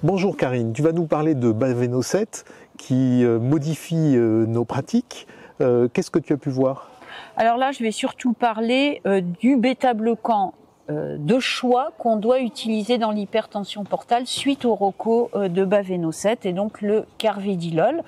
Bonjour Karine, tu vas nous parler de Baveno-7 qui modifie nos pratiques. Qu'est-ce que tu as pu voir? Alors là, je vais surtout parler du bêta-bloquant de choix qu'on doit utiliser dans l'hypertension portale suite au ROCO de Baveno-7 et donc le carvedilol,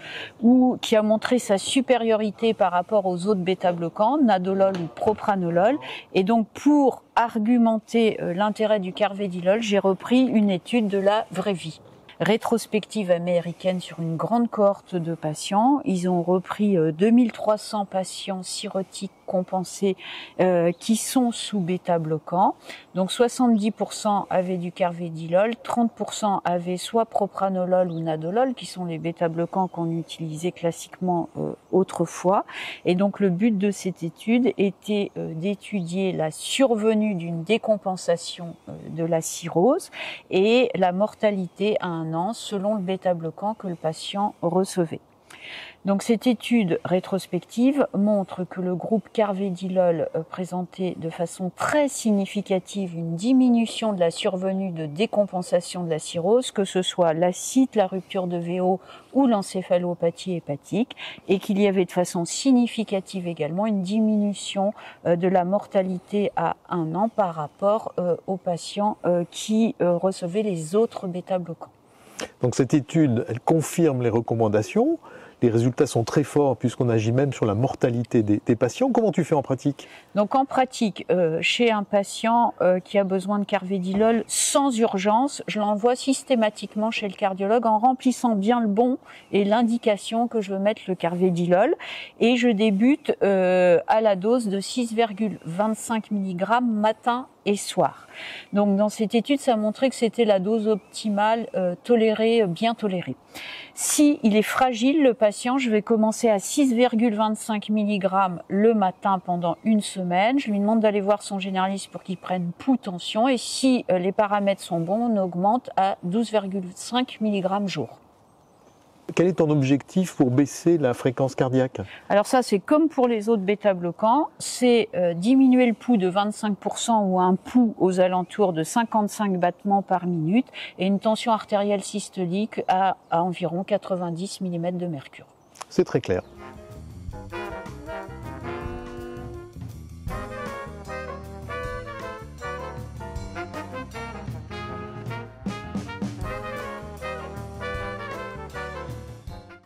qui a montré sa supériorité par rapport aux autres bêta-bloquants, nadolol ou propranolol. Et donc pour argumenter l'intérêt du carvedilol, j'ai repris une étude de la vraie vie. Rétrospective américaine sur une grande cohorte de patients. Ils ont repris 2300 patients cirrhotiques compensés qui sont sous bêta-bloquants. Donc 70% avaient du carvedilol, 30% avaient soit propranolol ou nadolol, qui sont les bêta-bloquants qu'on utilisait classiquement autrefois. Et donc le but de cette étude était d'étudier la survenue d'une décompensation de la cirrhose et la mortalité à un an selon le bêta-bloquant que le patient recevait. Donc cette étude rétrospective montre que le groupe carvedilol présentait de façon très significative une diminution de la survenue de décompensation de la cirrhose, que ce soit l'acite, la rupture de VO ou l'encéphalopathie hépatique, et qu'il y avait de façon significative également une diminution de la mortalité à un an par rapport aux patients qui recevaient les autres bêta-bloquants. Donc cette étude, elle confirme les recommandations. Les résultats sont très forts puisqu'on agit même sur la mortalité des patients. Comment tu fais en pratique? Donc en pratique, chez un patient qui a besoin de carvedilol sans urgence, je l'envoie systématiquement chez le cardiologue en remplissant bien le bon et l'indication que je veux mettre le carvedilol. Et je débute à la dose de 6,25 mg matin et soir. Donc dans cette étude, ça a montré que c'était la dose optimale bien tolérée. Si il est fragile, le patient, je vais commencer à 6,25 mg le matin pendant une semaine. Je lui demande d'aller voir son généraliste pour qu'il prenne pouls tension. Et si les paramètres sont bons, on augmente à 12,5 mg jour. Quel est ton objectif pour baisser la fréquence cardiaque? Alors ça, c'est comme pour les autres bêta-bloquants, c'est diminuer le pouls de 25% ou un pouls aux alentours de 55 battements par minute et une tension artérielle systolique à environ 90 mm de mercure. C'est très clair.